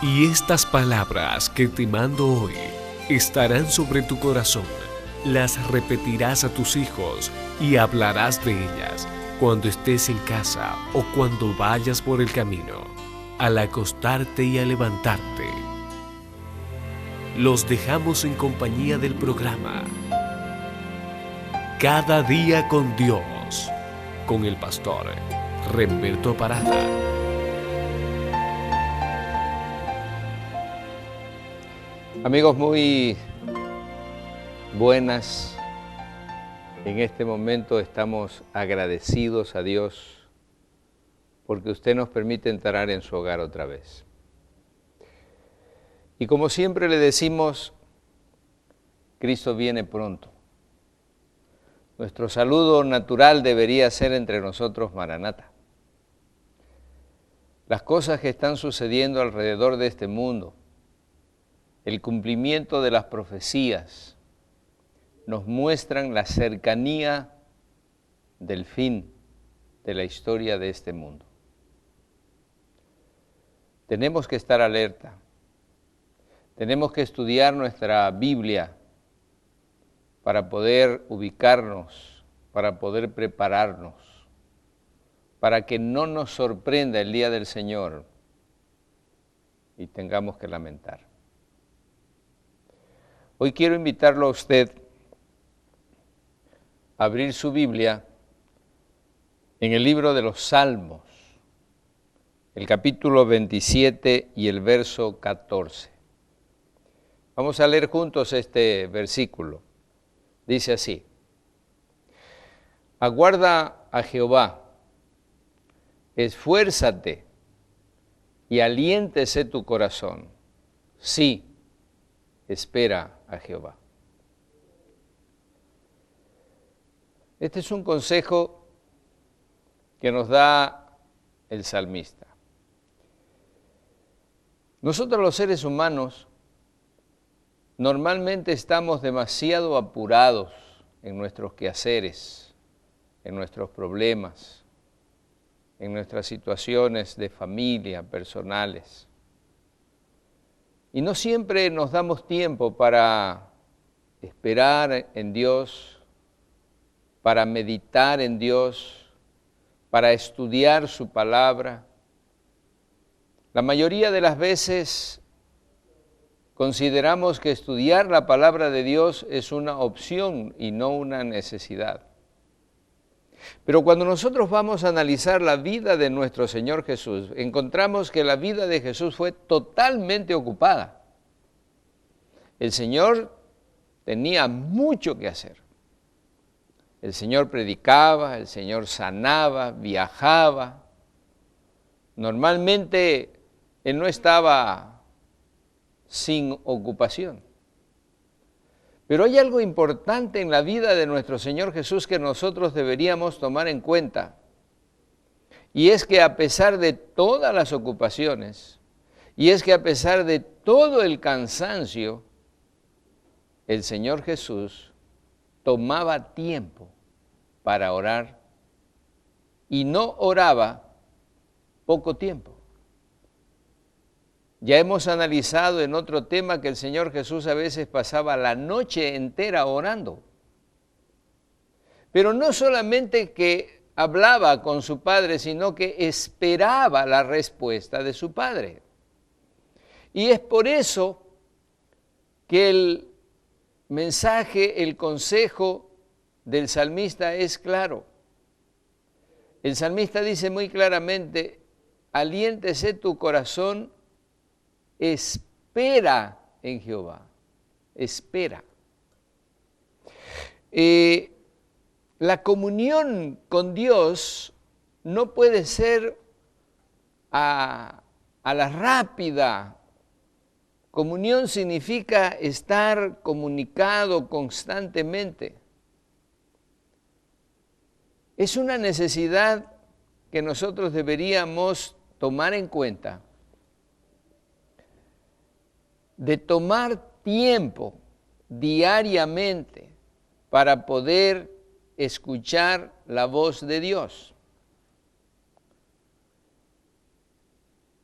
Y estas palabras que te mando hoy estarán sobre tu corazón. Las repetirás a tus hijos y hablarás de ellas cuando estés en casa o cuando vayas por el camino, al acostarte y al levantarte. Los dejamos en compañía del programa Cada día con Dios, con el pastor Remberto Parada. Amigos, muy buenas. En este momento estamos agradecidos a Dios porque usted nos permite entrar en su hogar otra vez. Y como siempre le decimos, Cristo viene pronto. Nuestro saludo natural debería ser entre nosotros Maranata. Las cosas que están sucediendo alrededor de este mundo, el cumplimiento de las profecías, nos muestran la cercanía del fin de la historia de este mundo. Tenemos que estar alerta, tenemos que estudiar nuestra Biblia para poder ubicarnos, para poder prepararnos, para que no nos sorprenda el día del Señor y tengamos que lamentar. Hoy quiero invitarlo a usted a abrir su Biblia en el libro de los Salmos, el capítulo 27 y el verso 14. Vamos a leer juntos este versículo. Dice así: aguarda a Jehová, esfuérzate y aliéntese tu corazón. Sí, espera a Jehová. Este es un consejo que nos da el salmista. Nosotros los seres humanos normalmente estamos demasiado apurados en nuestros quehaceres, en nuestros problemas, en nuestras situaciones de familia, personales. Y no siempre nos damos tiempo para esperar en Dios, para meditar en Dios, para estudiar su palabra. La mayoría de las veces consideramos que estudiar la palabra de Dios es una opción y no una necesidad. Pero cuando nosotros vamos a analizar la vida de nuestro Señor Jesús, encontramos que la vida de Jesús fue totalmente ocupada. El Señor tenía mucho que hacer. El Señor predicaba, el Señor sanaba, viajaba. Normalmente Él no estaba sin ocupación. Pero hay algo importante en la vida de nuestro Señor Jesús que nosotros deberíamos tomar en cuenta. Y es que a pesar de todas las ocupaciones, y es que a pesar de todo el cansancio, el Señor Jesús tomaba tiempo para orar y no oraba poco tiempo. Ya hemos analizado en otro tema que el Señor Jesús a veces pasaba la noche entera orando. Pero no solamente que hablaba con su Padre, sino que esperaba la respuesta de su Padre. Y es por eso que el mensaje, el consejo del salmista es claro. El salmista dice muy claramente: aliéntese tu corazón, espera en Jehová, espera. La comunión con Dios no puede ser a la rápida. Comunión significa estar comunicado constantemente. Es una necesidad que nosotros deberíamos tomar en cuenta, de tomar tiempo diariamente para poder escuchar la voz de Dios.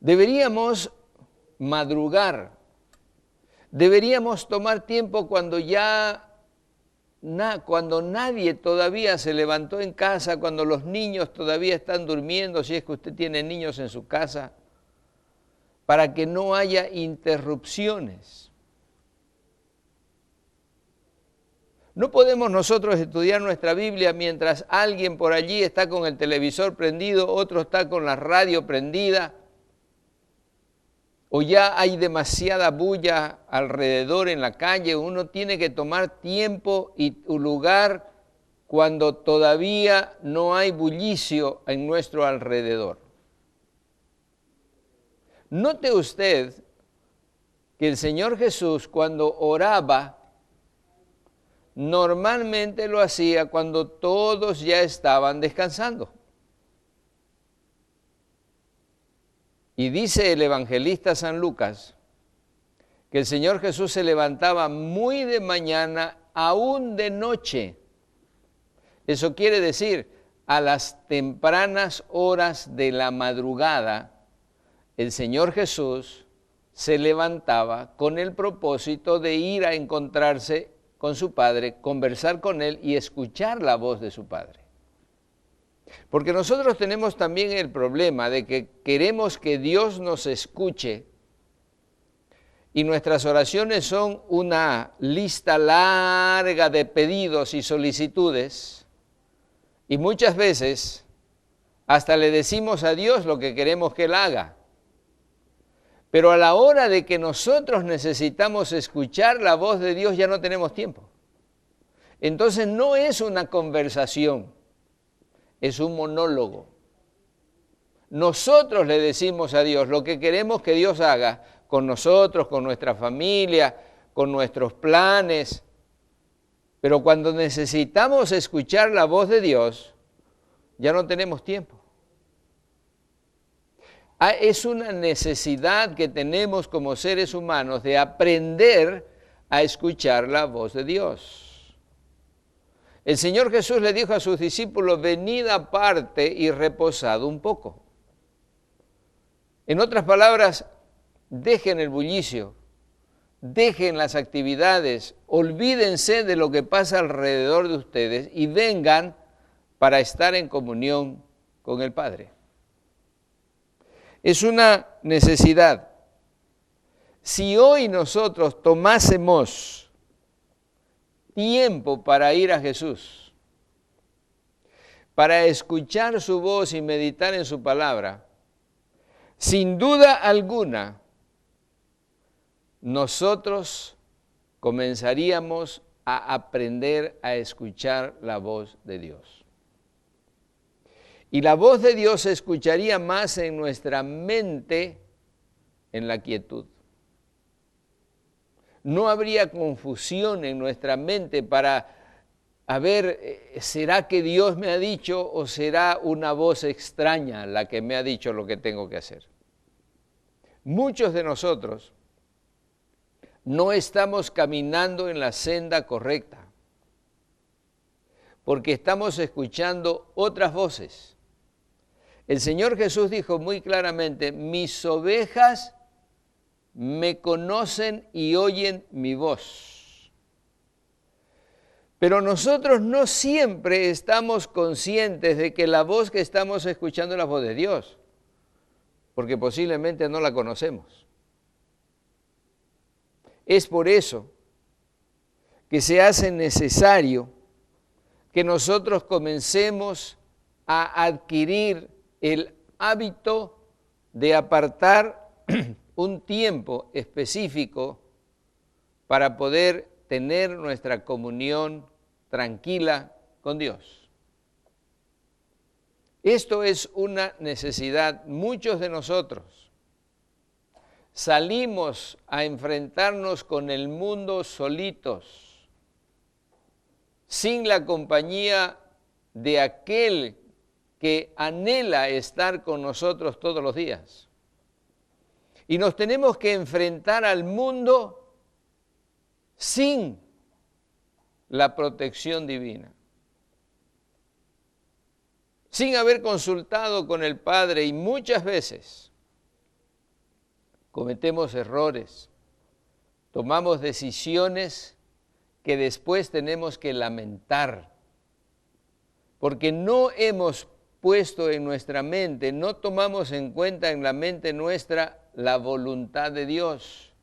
Deberíamos madrugar. Deberíamos tomar tiempo cuando cuando nadie todavía se levantó en casa, cuando los niños todavía están durmiendo, si es que usted tiene niños en su casa, para que no haya interrupciones. No podemos nosotros estudiar nuestra Biblia mientras alguien por allí está con el televisor prendido, otro está con la radio prendida, o ya hay demasiada bulla alrededor en la calle. Uno tiene que tomar tiempo y lugar cuando todavía no hay bullicio en nuestro alrededor. Note usted que el Señor Jesús, cuando oraba, normalmente lo hacía cuando todos ya estaban descansando. Y dice el evangelista San Lucas que el Señor Jesús se levantaba muy de mañana, aún de noche. Eso quiere decir, a las tempranas horas de la madrugada, el Señor Jesús se levantaba con el propósito de ir a encontrarse con su Padre, conversar con Él y escuchar la voz de su Padre. Porque nosotros tenemos también el problema de que queremos que Dios nos escuche y nuestras oraciones son una lista larga de pedidos y solicitudes y muchas veces hasta le decimos a Dios lo que queremos que Él haga. Pero a la hora de que nosotros necesitamos escuchar la voz de Dios ya no tenemos tiempo. Entonces no es una conversación, es un monólogo. Nosotros le decimos a Dios lo que queremos que Dios haga con nosotros, con nuestra familia, con nuestros planes. Pero cuando necesitamos escuchar la voz de Dios, ya no tenemos tiempo. Es una necesidad que tenemos como seres humanos de aprender a escuchar la voz de Dios. El Señor Jesús le dijo a sus discípulos, venid aparte y reposad un poco. En otras palabras, dejen el bullicio, dejen las actividades, olvídense de lo que pasa alrededor de ustedes y vengan para estar en comunión con el Padre. Es una necesidad. Si hoy nosotros tomásemos tiempo para ir a Jesús, para escuchar su voz y meditar en su palabra, sin duda alguna, nosotros comenzaríamos a aprender a escuchar la voz de Dios. Y la voz de Dios se escucharía más en nuestra mente, en la quietud. No habría confusión en nuestra mente para, a ver, ¿será que Dios me ha dicho o será una voz extraña la que me ha dicho lo que tengo que hacer? Muchos de nosotros no estamos caminando en la senda correcta porque estamos escuchando otras voces. El Señor Jesús dijo muy claramente, mis ovejas me conocen y oyen mi voz. Pero nosotros no siempre estamos conscientes de que la voz que estamos escuchando es la voz de Dios, porque posiblemente no la conocemos. Es por eso que se hace necesario que nosotros comencemos a adquirir el hábito de apartar un tiempo específico para poder tener nuestra comunión tranquila con Dios. Esto es una necesidad. Muchos de nosotros salimos a enfrentarnos con el mundo solitos, sin la compañía de aquel que anhela estar con nosotros todos los días. Y nos tenemos que enfrentar al mundo sin la protección divina. Sin haber consultado con el Padre y muchas veces cometemos errores, tomamos decisiones que después tenemos que lamentar, porque no hemos puesto en nuestra mente, no tomamos en cuenta en la mente nuestra la voluntad de Dios,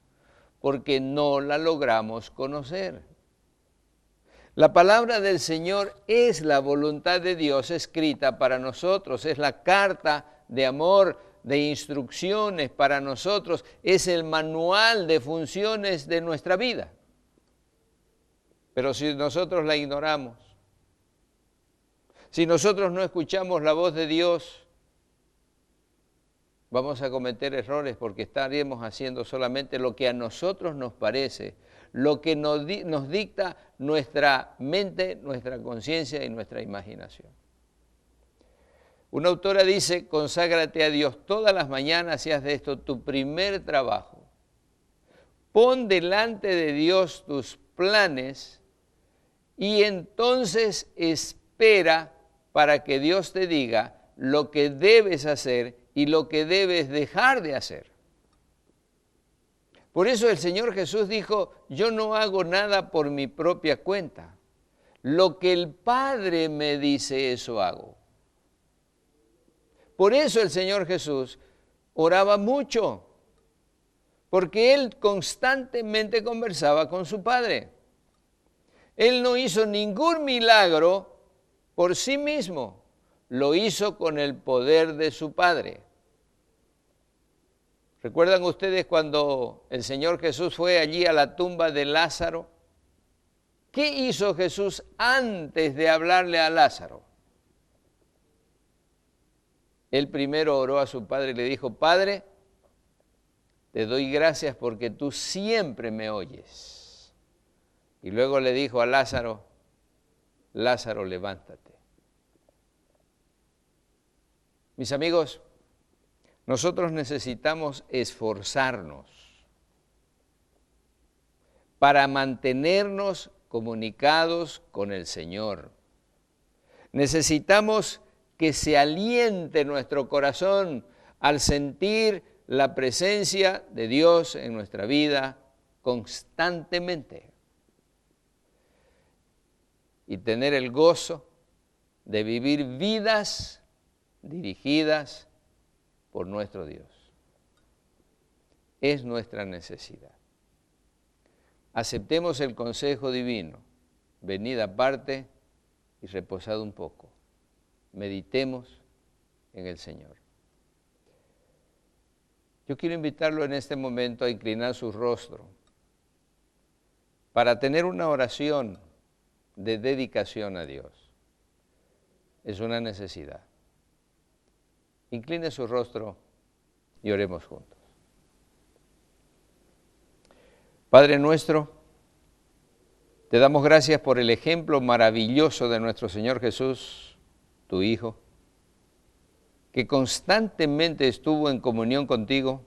porque no la logramos conocer. La palabra del Señor es la voluntad de Dios escrita para nosotros, es la carta de amor, de instrucciones para nosotros, es el manual de funciones de nuestra vida. Pero si nosotros la ignoramos, si nosotros no escuchamos la voz de Dios, vamos a cometer errores porque estaremos haciendo solamente lo que a nosotros nos parece, lo que nos dicta nuestra mente, nuestra conciencia y nuestra imaginación. Una autora dice, conságrate a Dios todas las mañaas y haz de esto tu primer trabajo. Pon delante de Dios tus planes y entonces espera para que Dios te diga lo que debes hacer y lo que debes dejar de hacer. Por eso el Señor Jesús dijo, yo no hago nada por mi propia cuenta. Lo que el Padre me dice, eso hago. Por eso el Señor Jesús oraba mucho, porque Él constantemente conversaba con su Padre. Él no hizo ningún milagro por sí mismo, lo hizo con el poder de su Padre. ¿Recuerdan ustedes cuando el Señor Jesús fue allí a la tumba de Lázaro? ¿Qué hizo Jesús antes de hablarle a Lázaro? Él primero oró a su Padre y le dijo, Padre, te doy gracias porque tú siempre me oyes. Y luego le dijo a Lázaro, Lázaro, levántate. Mis amigos, nosotros necesitamos esforzarnos para mantenernos comunicados con el Señor. Necesitamos que se aliente nuestro corazón al sentir la presencia de Dios en nuestra vida constantemente y tener el gozo de vivir vidas dirigidas por nuestro Dios. Es nuestra necesidad. Aceptemos el consejo divino, venid aparte y reposad un poco. Meditemos en el Señor. Yo quiero invitarlo en este momento a inclinar su rostro para tener una oración de dedicación a Dios. Es una necesidad. Incline su rostro y oremos juntos. Padre nuestro, te damos gracias por el ejemplo maravilloso de nuestro Señor Jesús, tu Hijo, que constantemente estuvo en comunión contigo.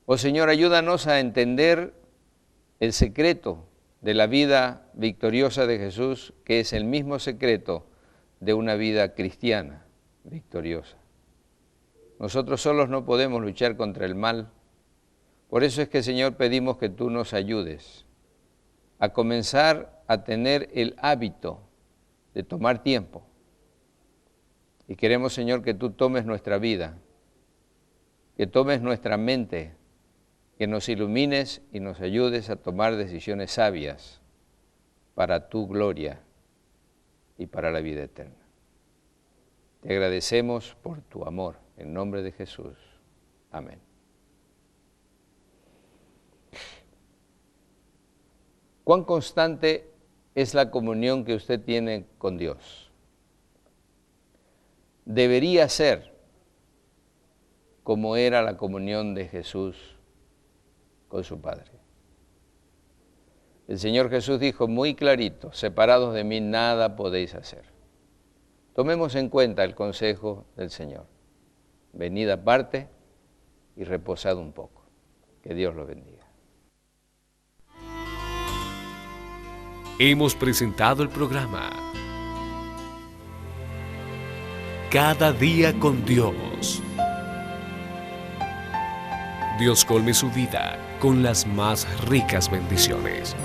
Oh Señor, ayúdanos a entender el secreto de la vida victoriosa de Jesús, que es el mismo secreto de una vida cristiana victoriosa. Nosotros solos no podemos luchar contra el mal. Por eso es que, Señor, pedimos que tú nos ayudes a comenzar a tener el hábito de tomar tiempo. Y queremos, Señor, que tú tomes nuestra vida, que tomes nuestra mente, que nos ilumines y nos ayudes a tomar decisiones sabias para tu gloria y para la vida eterna. Te agradecemos por tu amor, en nombre de Jesús. Amén. ¿Cuán constante es la comunión que usted tiene con Dios? Debería ser como era la comunión de Jesús con su Padre. El Señor Jesús dijo muy clarito, separados de mí nada podéis hacer. Tomemos en cuenta el consejo del Señor. Venid aparte y reposad un poco. Que Dios los bendiga. Hemos presentado el programa Cada día con Dios. Dios colme su vida con las más ricas bendiciones.